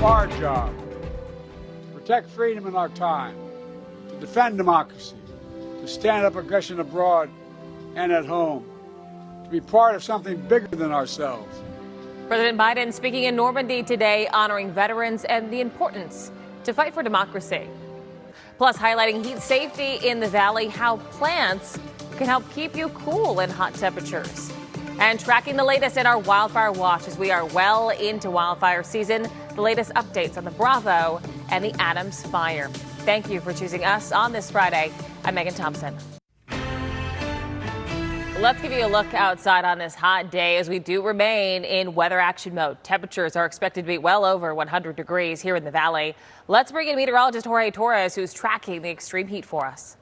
our job to protect freedom in our time, to defend democracy, to stand up aggression abroad and at home, to be part of something bigger than ourselves. President Biden speaking in Normandy today, honoring veterans and the importance to fight for democracy. Plus, highlighting heat safety in the valley, how plants can help keep you cool in hot temperatures. And tracking the latest in our wildfire watch as we are well into wildfire season, the latest updates on the Bravo and the Adams fire. Thank you for choosing us on this Friday. I'm Megan Thompson. Let's give you a look outside on this hot day as we do remain in weather action mode. Temperatures are expected to be well over 100 degrees here in the valley. Let's bring in meteorologist Jorge Torres, who's tracking the extreme heat for us.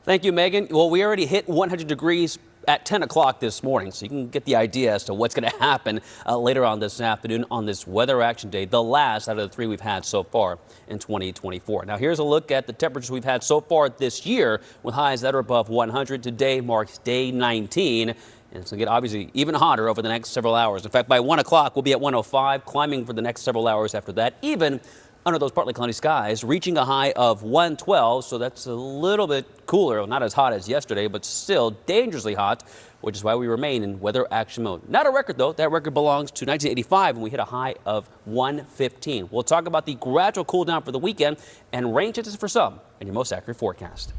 Thank you, Megan. Well, we already hit 100 degrees at 10 o'clock this morning, so you can get the idea as to what's going to happen later on this afternoon on this weather action day, the last out of the three we've had so far in 2024. Now, here's a look at the temperatures we've had so far this year with highs that are above 100. Today marks day 19. And it's going to get obviously even hotter over the next several hours. In fact, by 1 o'clock, we'll be at 105, climbing for the next several hours after that, even under those partly cloudy skies, reaching a high of 112. So that's a little bit cooler, not as hot as yesterday, but still dangerously hot, which is why we remain in weather action mode. Not a record, though. That record belongs to 1985 when we hit a high of 115. We'll talk about the gradual cool down for the weekend and rain chances for some in your most accurate forecast.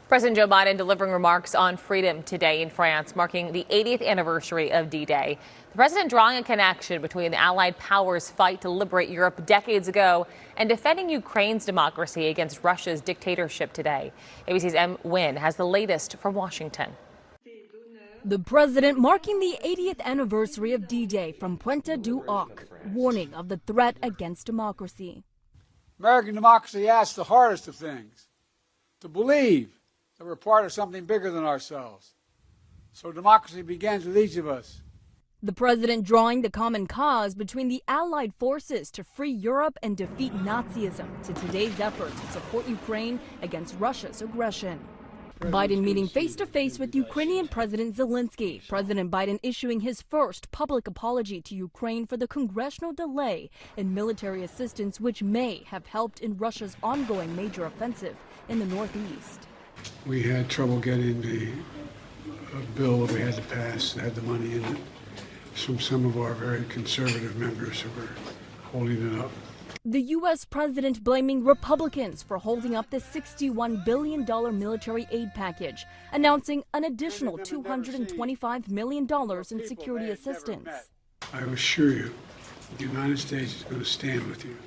President Joe Biden delivering remarks on freedom today in France, marking the 80th anniversary of D-Day. The president drawing a connection between the Allied powers' fight to liberate Europe decades ago and defending Ukraine's democracy against Russia's dictatorship today. ABC's M. Wynn has the latest from Washington. The president marking the 80th anniversary of D-Day from Pointe du Hoc, warning of the threat against democracy. American democracy asks the hardest of things, to believe that we're part of something bigger than ourselves. So democracy begins with each of us. The president drawing the common cause between the Allied forces to free Europe and defeat Nazism to today's effort to support Ukraine against Russia's aggression. Biden meeting face-to-face with Ukrainian President Zelensky. President Biden issuing his first public apology to Ukraine for the congressional delay in military assistance, which may have helped in Russia's ongoing major offensive in the Northeast. We had trouble getting the bill that we had to pass that had the money in it from some of our very conservative members who were holding it up. The U.S. president blaming Republicans for holding up the $61 billion military aid package, announcing an additional $225 million in security assistance. I assure you, the United States is going to stand with you.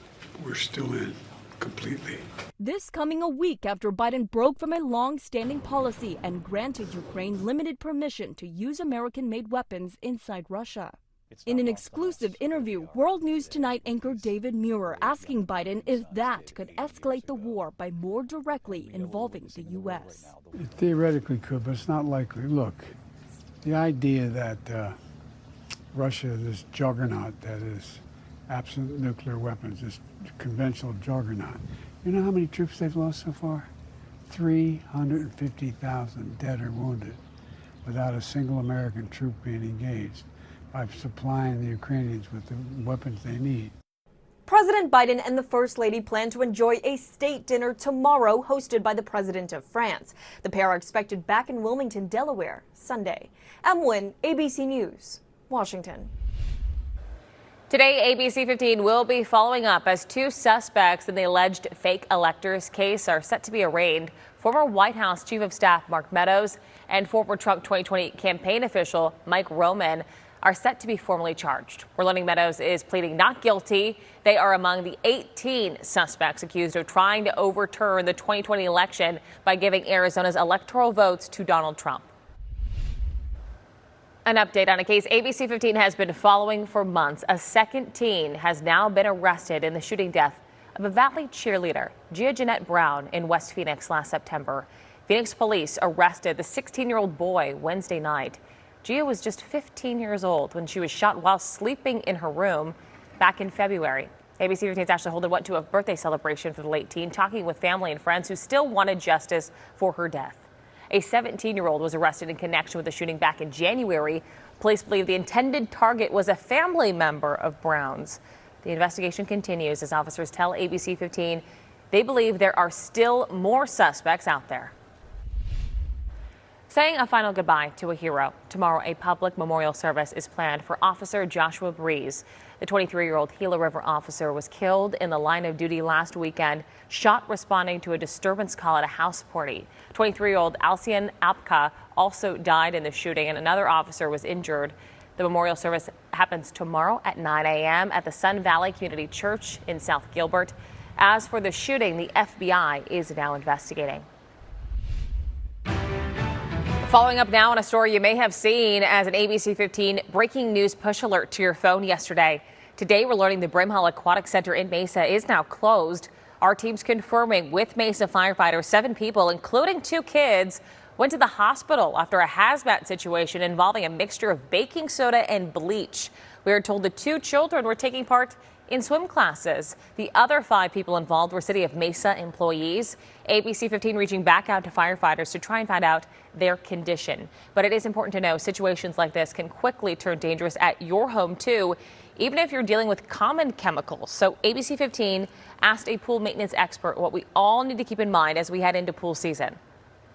We're still in. Completely. This coming a week after Biden broke from a long-standing policy and granted Ukraine limited permission to use American-made weapons inside Russia. In an exclusive interview, World News Tonight anchor David Muir asking Biden if that could escalate the war by more directly involving the U.S. It theoretically could, but it's not likely. Look, the idea that Russia, this juggernaut that is absent nuclear weapons, this conventional juggernaut. You know how many troops they've lost so far? 350,000 dead or wounded without a single American troop being engaged by supplying the Ukrainians with the weapons they need. President Biden and the First Lady plan to enjoy a state dinner tomorrow hosted by the President of France. The pair are expected back in Wilmington, Delaware, Sunday. M. Wynn, ABC News, Washington. Today, ABC15 will be following up as two suspects in the alleged fake electors case are set to be arraigned. Former White House Chief of Staff Mark Meadows and former Trump 2020 campaign official Mike Roman are set to be formally charged. We're learning Meadows is pleading not guilty. They are among the 18 suspects accused of trying to overturn the 2020 election by giving Arizona's electoral votes to Donald Trump. An update on a case ABC15 has been following for months. A second teen has now been arrested in the shooting death of a Valley cheerleader, Gia Jeanette Brown, in West Phoenix last September. Phoenix police arrested the 16-year-old boy Wednesday night. Gia was just 15 years old when she was shot while sleeping in her room back in February. ABC15's Ashley Holden went to a birthday celebration for the late teen, talking with family and friends who still wanted justice for her death. A 17-year-old was arrested in connection with the shooting back in January. Police believe the intended target was a family member of Brown's. The investigation continues as officers tell ABC15 they believe there are still more suspects out there. Saying a final goodbye to a hero. Tomorrow, a public memorial service is planned for Officer Joshua Breeze. The 23-year-old Gila River officer was killed in the line of duty last weekend, shot responding to a disturbance call at a house party. 23-year-old Alcian Apka also died in the shooting, and another officer was injured. The memorial service happens tomorrow at 9 a.m. at the Sun Valley Community Church in South Gilbert. As for the shooting, the FBI is now investigating. Following up now on a story you may have seen as an ABC15 breaking news push alert to your phone yesterday. Today, we're learning the Brimhall Aquatic Center in Mesa is now closed. Our team's confirming with Mesa firefighters 7 people, including 2 kids, went to the hospital after a hazmat situation involving a mixture of baking soda and bleach. We are told the 2 children were taking part in swim classes. The other 5 people involved were City of Mesa employees. ABC15 reaching back out to firefighters to try and find out their condition. But it is important to know situations like this can quickly turn dangerous at your home too, even if you're dealing with common chemicals. So ABC15 asked a pool maintenance expert what we all need to keep in mind as we head into pool season.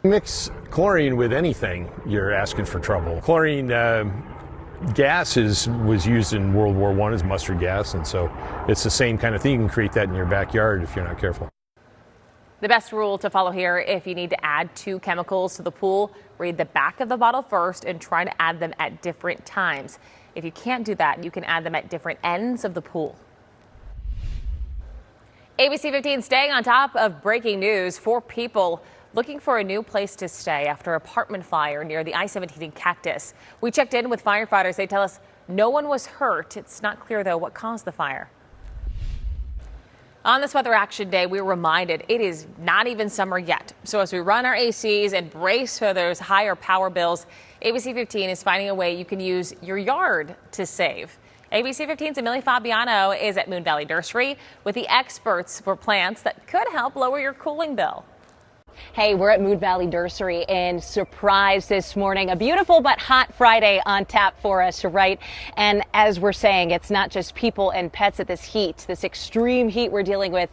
Mix chlorine with anything, you're asking for trouble. Chlorine gas was used in World War I as mustard gas, and so it's the same kind of thing. You can create that in your backyard if you're not careful. The best rule to follow here: if you need to add 2 chemicals to the pool, read the back of the bottle first and try to add them at different times. If you can't do that, you can add them at different ends of the pool. ABC15 staying on top of breaking news. 4 people looking for a new place to stay after apartment fire near the I-17 in Cactus. We checked in with firefighters. They tell us no one was hurt. It's not clear, though, what caused the fire. On this Weather Action Day, we were reminded it is not even summer yet. So as we run our ACs and brace for those higher power bills, ABC15 is finding a way you can use your yard to save. ABC15's Amelia Fabiano is at Moon Valley Nursery with the experts for plants that could help lower your cooling bill. Hey, we're at Moon Valley Nursery, and surprise this morning, a beautiful but hot Friday on tap for us, right? And as we're saying, it's not just people and pets that this extreme heat we're dealing with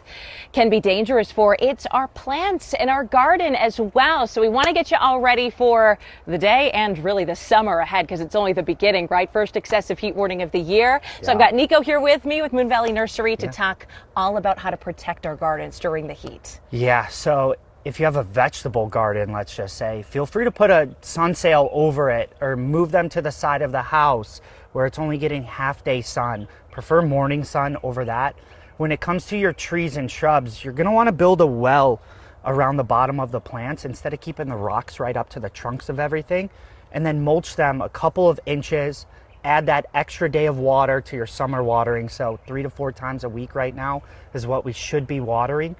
can be dangerous for. It's our plants and our garden as well. So we want to get you all ready for the day and really the summer ahead, because it's only the beginning, right? First excessive heat warning of the year. So I've got Nico here with me with Moon Valley Nursery to talk all about how to protect our gardens during the heat. Yeah, so if you have a vegetable garden, let's just say, feel free to put a sun sail over it or move them to the side of the house where it's only getting half-day sun. Prefer morning sun over that. When it comes to your trees and shrubs, you're going to want to build a well around the bottom of the plants instead of keeping the rocks right up to the trunks of everything, and then mulch them a couple of inches. Add that extra day of water to your summer watering. So 3 to 4 times a week right now is what we should be watering.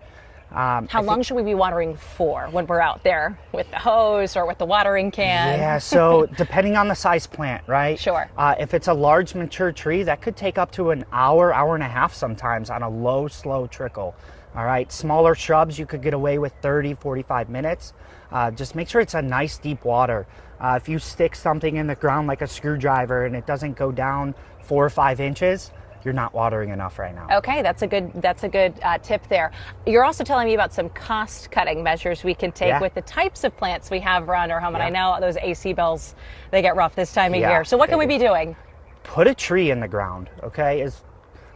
How long should we be watering for when we're out there with the hose or with the watering can? Yeah, so depending on the size plant, right? Sure. If it's a large mature tree, that could take up to an hour, hour and a half sometimes on a low, slow trickle. All right, smaller shrubs, you could get away with 30, 45 minutes. Just make sure it's a nice deep water. If you stick something in the ground like a screwdriver and it doesn't go down 4 or 5 inches, you're not watering enough right now. Okay, that's a good tip there. You're also telling me about some cost-cutting measures we can take with the types of plants we have around our home. And I know those AC bills, they get rough this time of year. So what can we be doing? Put a tree in the ground, okay? As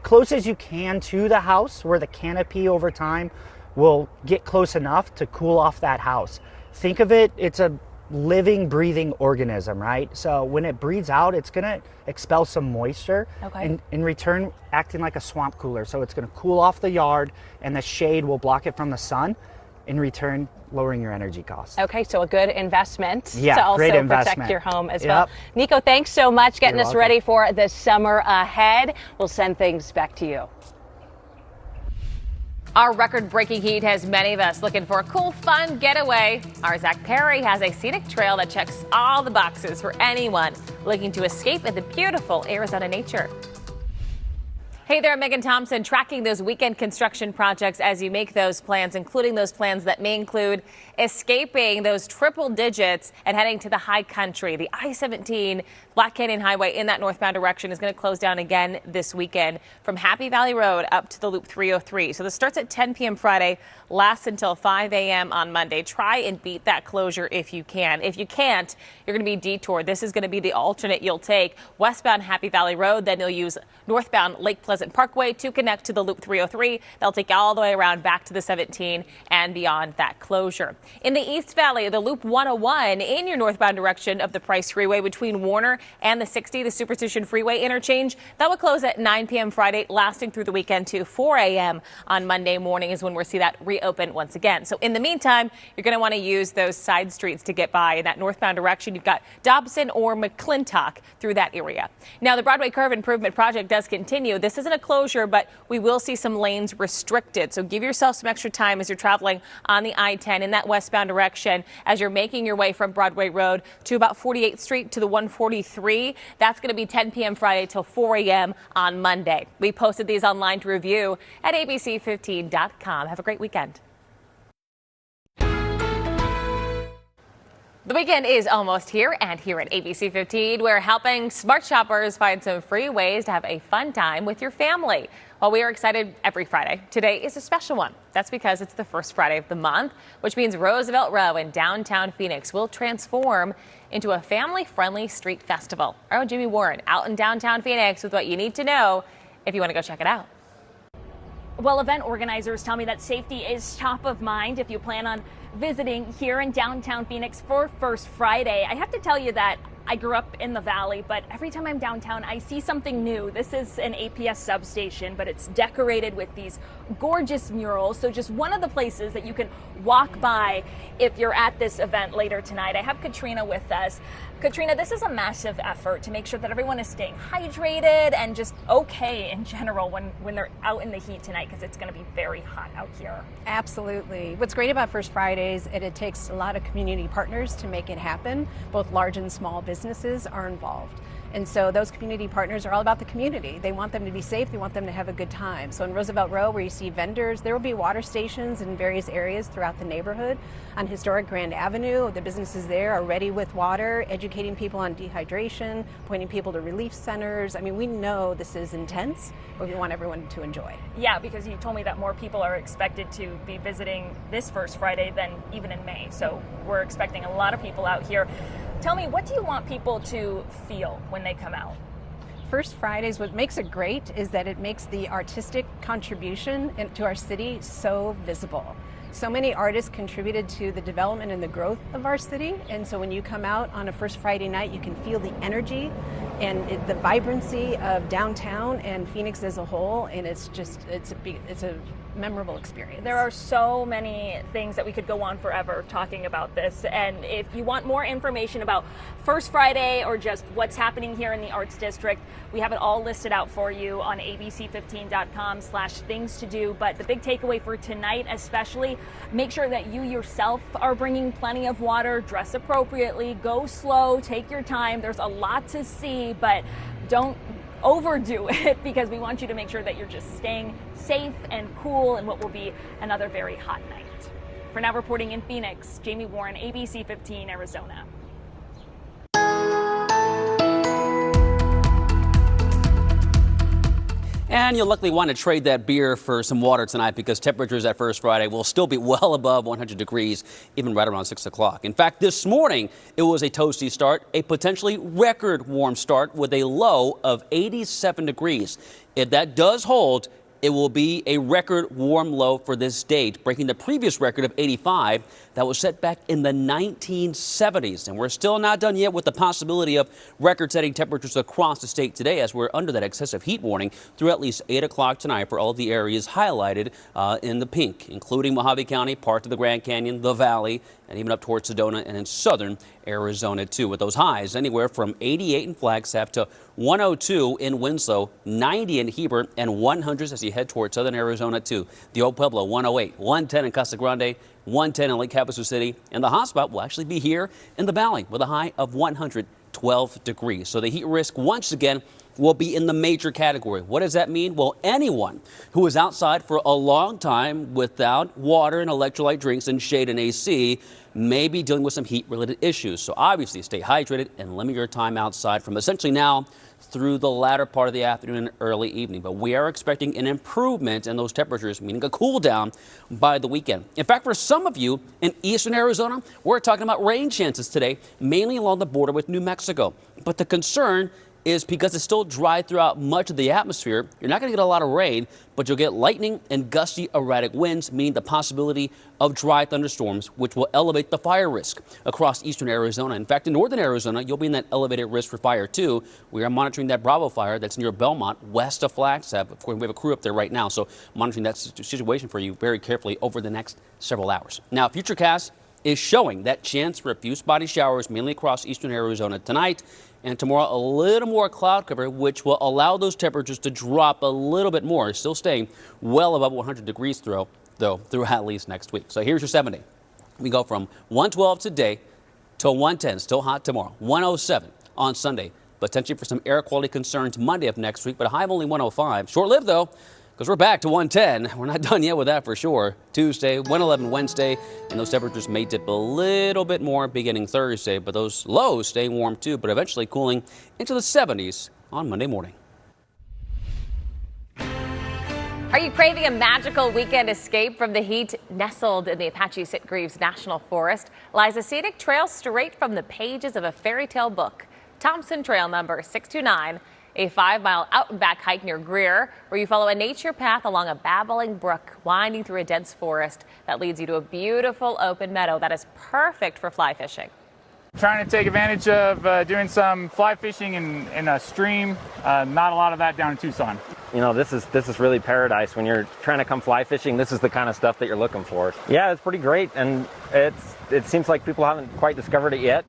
close as you can to the house, where the canopy over time will get close enough to cool off that house. Think of it, it's a living, breathing organism, right? So when it breathes out, it's gonna expel some moisture, and in return acting like a swamp cooler. So it's gonna cool off the yard, and the shade will block it from the sun, in return lowering your energy costs. Okay, so a good investment to also protect your home as well. Nico, thanks so much getting us ready for the summer ahead. We'll send things back to you. Our record-breaking heat has many of us looking for a cool, fun getaway. Our Zach Perry has a scenic trail that checks all the boxes for anyone looking to escape in the beautiful Arizona nature. Hey there, Megan Thompson, tracking those weekend construction projects as you make those plans, including those plans that may include escaping those triple digits and heading to the high country. The I-17 Black Canyon Highway in that northbound direction is going to close down again this weekend from Happy Valley Road up to the Loop 303. So this starts at 10 p.m. Friday, lasts until 5 a.m. on Monday. Try and beat that closure if you can. If you can't, you're going to be detoured. This is going to be the alternate you'll take westbound Happy Valley Road. Then you'll use northbound Lake Pleasant Parkway to connect to the Loop 303. They'll take you all the way around back to the 17 and beyond that closure. In the East Valley, the Loop 101 in your northbound direction of the Price Freeway between Warner and the 60, the Superstition Freeway interchange, that will close at 9 p.m. Friday, lasting through the weekend to 4 a.m. on Monday morning is when we'll see that reopen once again. So in the meantime, you're going to want to use those side streets to get by. In that northbound direction, you've got Dobson or McClintock through that area. Now, the Broadway Curve Improvement Project does continue. This isn't a closure, but we will see some lanes restricted. So give yourself some extra time as you're traveling on the I-10 in that westbound direction as you're making your way from Broadway Road to about 48th Street to the 143. That's going to be 10 p.m. Friday till 4 a.m. on Monday. We posted these online to review at ABC15.com. Have a great weekend. The weekend is almost here, and here at ABC 15, we're helping smart shoppers find some free ways to have a fun time with your family. While we are excited every Friday, today is a special one. That's because it's the first Friday of the month, which means Roosevelt Row in downtown Phoenix will transform into a family-friendly street festival. Our own Jimmy Warren out in downtown Phoenix with what you need to know if you want to go check it out. Well, event organizers tell me that safety is top of mind if you plan on visiting here in downtown Phoenix for First Friday. I have to tell you that I grew up in the Valley, but every time I'm downtown, I see something new. This is an APS substation, but it's decorated with these gorgeous murals. So just one of the places that you can walk by if you're at this event later tonight. I have Katrina with us. Katrina, this is a massive effort to make sure that everyone is staying hydrated and just okay in general when they're out in the heat tonight, because it's going to be very hot out here. Absolutely. What's great about First Fridays, it takes a lot of community partners to make it happen. Both large and small businesses are involved. And so those community partners are all about the community. They want them to be safe. They want them to have a good time. So in Roosevelt Row, where you see vendors, there will be water stations in various areas throughout the neighborhood. On historic Grand Avenue, the businesses there are ready with water, educating people on dehydration, pointing people to relief centers. I mean, we know this is intense, but we want everyone to enjoy. Yeah, because you told me that more people are expected to be visiting this First Friday than even in May. So we're expecting a lot of people out here. Tell me, what do you want people to feel when they come out? First Fridays, what makes it great is that it makes the artistic contribution to our city so visible. So many artists contributed to the development and the growth of our city, and so when you come out on a First Friday night, you can feel the energy and the vibrancy of downtown and Phoenix as a whole, and it's a memorable experience. There are so many things that we could go on forever talking about this, and if you want more information about First Friday or just what's happening here in the Arts District, we have it all listed out for you on abc15.com/things to do. But the big takeaway for tonight especially, make sure that you yourself are bringing plenty of water, dress appropriately, go slow, take your time. There's a lot to see, but don't overdo it, because we want you to make sure that you're just staying safe and cool in what will be another very hot night. For now, reporting in Phoenix, Jamie Warren, ABC 15, Arizona. And you'll likely want to trade that beer for some water tonight, because temperatures at First Friday will still be well above 100 degrees, even right around 6 o'clock. In fact, this morning, it was a toasty start, a potentially record warm start with a low of 87 degrees. If that does hold, it will be a record warm low for this date, breaking the previous record of 85 that was set back in the 1970s. And we're still not done yet with the possibility of record-setting temperatures across the state today, as we're under that excessive heat warning through at least 8 o'clock tonight for all of the areas highlighted in the pink, including Mojave County, parts of the Grand Canyon, the Valley, and even up towards Sedona and in southern Arizona, too, with those highs anywhere from 88 in Flagstaff to 102 in Winslow, 90 in Heber, and 100 as you head towards southern Arizona, too. The Old Pueblo, 108, 110 in Casa Grande, 110 in Lake Havasu City, and the hotspot will actually be here in the Valley with a high of 112 degrees. So the heat risk once again will be in the major category. What does that mean? Well, anyone who is outside for a long time without water and electrolyte drinks and shade and AC may be dealing with some heat-related issues. So obviously stay hydrated and limit your time outside from essentially now through the latter part of the afternoon and early evening. But we are expecting an improvement in those temperatures, meaning a cool down by the weekend. In fact, for some of you in eastern Arizona, we're talking about rain chances today, mainly along the border with New Mexico. But the concern is because it's still dry throughout much of the atmosphere, you're not going to get a lot of rain, but you'll get lightning and gusty erratic winds, meaning the possibility of dry thunderstorms, which will elevate the fire risk across eastern Arizona. In fact, in northern Arizona, you'll be in that elevated risk for fire too. We are monitoring that Bravo fire that's near Belmont, west of Flagstaff. Of course, we have a crew up there right now, so monitoring that situation for you very carefully over the next several hours. Now, Futurecast is showing that chance for a few spotty showers mainly across eastern Arizona tonight. And tomorrow, a little more cloud cover, which will allow those temperatures to drop a little bit more, still staying well above 100 degrees through at least next week. So here's your 7-day. We go from 112 today to 110, still hot tomorrow, 107 on Sunday. Potentially for some air quality concerns Monday of next week, but a high of only 105. Short-lived, though, because we're back to 110. We're not done yet with that for sure. Tuesday, 111 Wednesday, and those temperatures may dip a little bit more beginning Thursday, but those lows staying warm too, but eventually cooling into the 70s on Monday morning. Are you craving a magical weekend escape from the heat? Nestled in the Apache Sitgreaves National Forest lies a scenic trail straight from the pages of a fairy tale book. Thompson Trail number 629. A 5-mile out-and-back hike near Greer, where you follow a nature path along a babbling brook winding through a dense forest that leads you to a beautiful open meadow that is perfect for fly fishing. Trying to take advantage of doing some fly fishing in a stream. Not a lot of that down in Tucson. You know, this is really paradise. When you're trying to come fly fishing, this is the kind of stuff that you're looking for. Yeah, it's pretty great, and it seems like people haven't quite discovered it yet.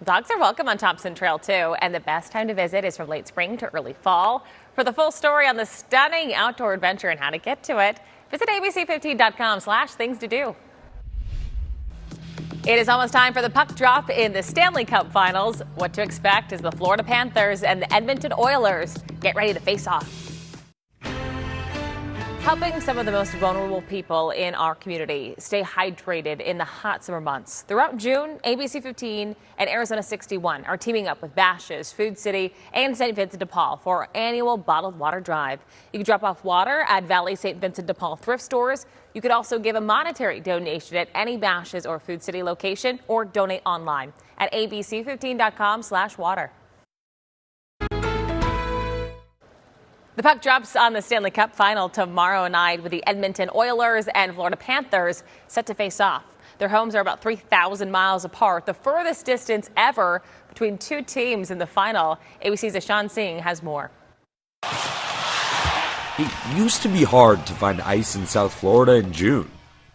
Dogs are welcome on Thompson Trail, too, and the best time to visit is from late spring to early fall. For the full story on the stunning outdoor adventure and how to get to it, visit abc15.com/things to do. It is almost time for the puck drop in the Stanley Cup Finals. What to expect as the Florida Panthers and the Edmonton Oilers get ready to face off. Helping some of the most vulnerable people in our community stay hydrated in the hot summer months. Throughout June, ABC15 and Arizona 61 are teaming up with Bash's, Food City, and St. Vincent de Paul for our annual bottled water drive. You can drop off water at Valley St. Vincent de Paul thrift stores. You could also give a monetary donation at any Bash's or Food City location or donate online at abc15.com/water. The puck drops on the Stanley Cup Final tomorrow night with the Edmonton Oilers and Florida Panthers set to face off. Their homes are about 3,000 miles apart, the furthest distance ever between two teams in the final. ABC's Ashan Singh has more. It used to be hard to find ice in South Florida in June.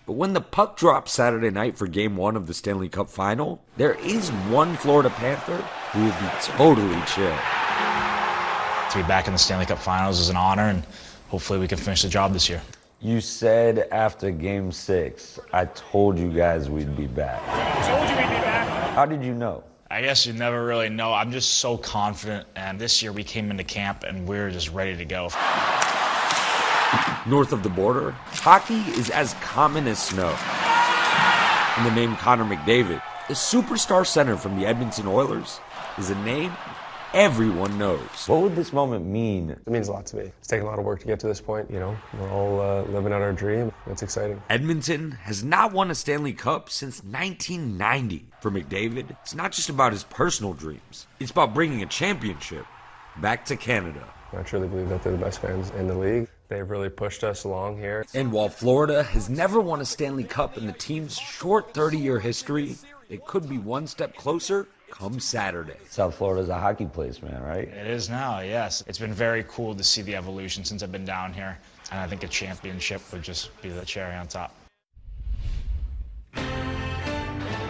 But when the puck drops Saturday night for Game 1 of the Stanley Cup Final, there is one Florida Panther who will be totally chill. To be back in the Stanley Cup Finals is an honor, and hopefully we can finish the job this year. You said after Game 6, I told you guys we'd be back. I told you we'd be back. How did you know? I guess you never really know. I'm just so confident, and this year we came into camp and we were just ready to go. North of the border, hockey is as common as snow. And the name Connor McDavid, the superstar center from the Edmonton Oilers, is a name everyone knows. What would this moment mean? It means a lot to me. It's taken a lot of work to get to this point, you know. We're all living out our dream. It's exciting. Edmonton has not won a Stanley Cup since 1990. For McDavid, it's not just about his personal dreams. It's about bringing a championship back to Canada. I truly believe that they're the best fans in the league. They've really pushed us along here. And while Florida has never won a Stanley Cup in the team's short 30-year history, it could be one step closer come Saturday. South Florida's a hockey place, man, right? It is now, yes. It's been very cool to see the evolution since I've been down here, and I think a championship would just be the cherry on top.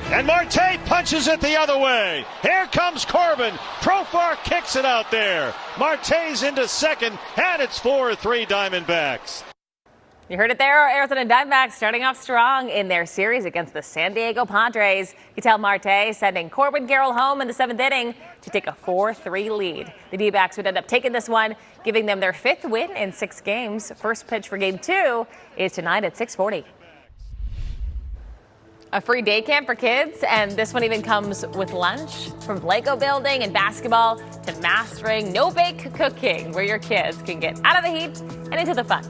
And Marte punches it the other way. Here comes Corbin. Profar kicks it out there. Marte's into second, and it's 4-3 Diamondbacks. You heard it there. Arizona Diamondbacks starting off strong in their series against the San Diego Padres. Ketel Marte sending Corbin Carroll home in the 7th inning to take a 4-3 lead. The D-backs would end up taking this one, giving them their 5th win in 6 games. First pitch for Game 2 is tonight at 6:40. A free day camp for kids, and this one even comes with lunch. From Lego building and basketball to mastering no-bake cooking, where your kids can get out of the heat and into the fun.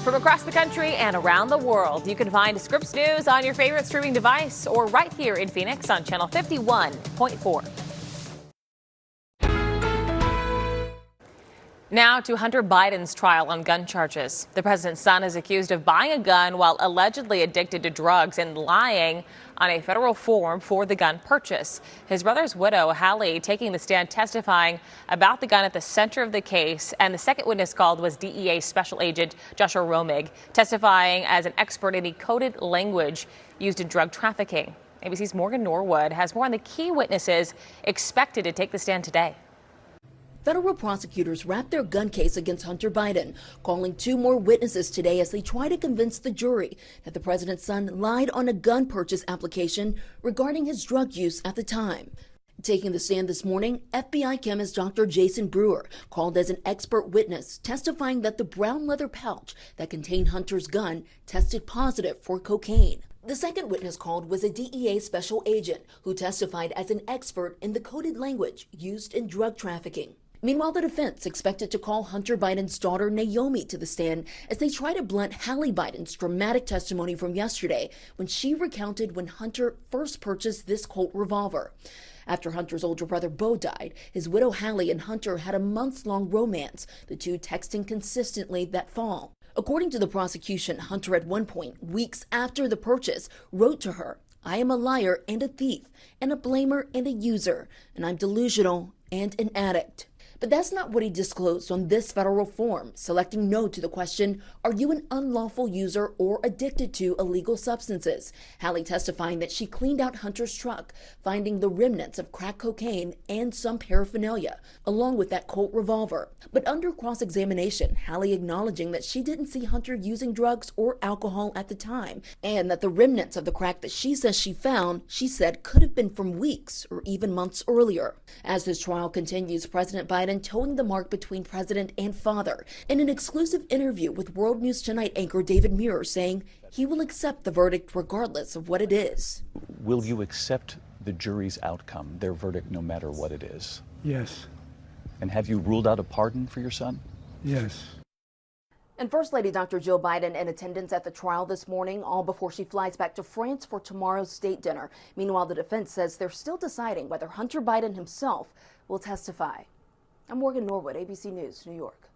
From across the country and around the world, you can find Scripps News on your favorite streaming device or right here in Phoenix on Channel 51.4. Now to Hunter Biden's trial on gun charges. The president's son is accused of buying a gun while allegedly addicted to drugs and lying on a federal form for the gun purchase. His brother's widow, Hallie, taking the stand testifying about the gun at the center of the case. And the second witness called was DEA Special Agent Joshua Romig, testifying as an expert in the coded language used in drug trafficking. ABC's Morgan Norwood has more on the key witnesses expected to take the stand today. Federal prosecutors wrapped their gun case against Hunter Biden, calling 2 more witnesses today as they try to convince the jury that the president's son lied on a gun purchase application regarding his drug use at the time. Taking the stand this morning, FBI chemist Dr. Jason Brewer called as an expert witness, testifying that the brown leather pouch that contained Hunter's gun tested positive for cocaine. The second witness called was a DEA special agent who testified as an expert in the coded language used in drug trafficking. Meanwhile, the defense expected to call Hunter Biden's daughter Naomi to the stand as they try to blunt Hallie Biden's dramatic testimony from yesterday when she recounted when Hunter first purchased this Colt revolver. After Hunter's older brother Bo died, his widow Hallie and Hunter had a months-long romance, the two texting consistently that fall. According to the prosecution, Hunter at one point, weeks after the purchase, wrote to her, "I am a liar and a thief and a blamer and a user, and I'm delusional and an addict." But that's not what he disclosed on this federal form, selecting no to the question, are you an unlawful user or addicted to illegal substances? Hallie testifying that she cleaned out Hunter's truck, finding the remnants of crack cocaine and some paraphernalia, along with that Colt revolver. But under cross-examination, Hallie acknowledging that she didn't see Hunter using drugs or alcohol at the time, and that the remnants of the crack that she says she found, she said could have been from weeks or even months earlier. As this trial continues, President Biden towing the mark between president and father in an exclusive interview with World News Tonight anchor David Muir, saying he will accept the verdict regardless of what it is. Will you accept the jury's outcome, their verdict, no matter what it is? Yes. And have you ruled out a pardon for your son? Yes. And First Lady Dr. Jill Biden in attendance at the trial this morning, all before she flies back to France for tomorrow's state dinner. Meanwhile, the defense says they're still deciding whether Hunter Biden himself will testify. I'm Morgan Norwood, ABC News, New York.